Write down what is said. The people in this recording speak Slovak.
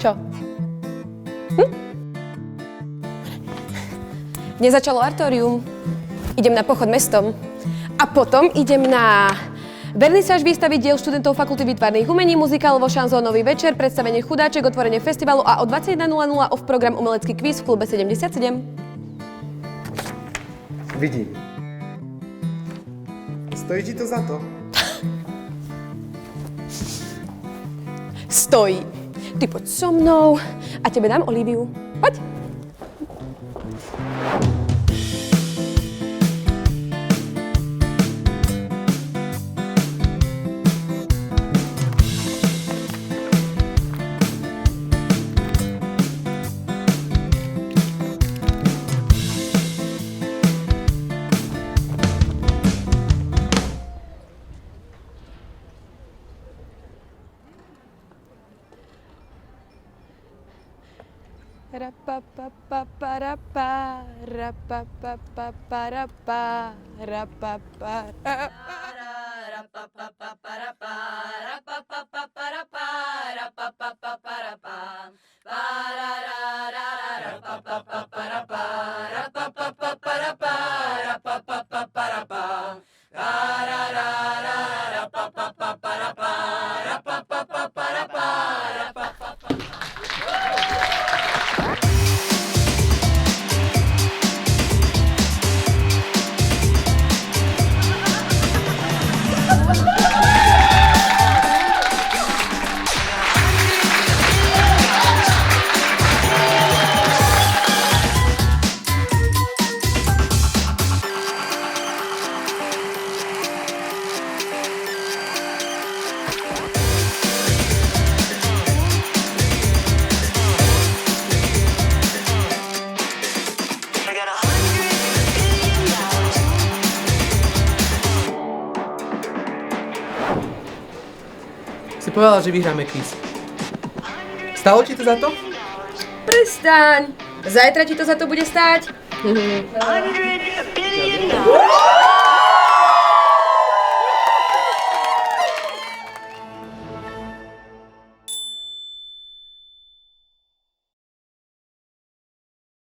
Čo? Dnes začalo Artorium. Idem na pochod mestom. A potom idem na vernisáž výstavy diel študentov Fakulty výtvarných umení, muzikál vo šanzónový večer, predstavenie Chudáček, otvorenie festivalu a o 21:00 off program umelecký kvíz v klube 77. Vidím. Stojí ti to za to? Stojí. Ty poď so mnou a tebe dám Olíviu. Poď. Si povedala, že vyhráme kvíz. Stalo ti to za to? Prestaň. Zajtra ti to za to bude stáť.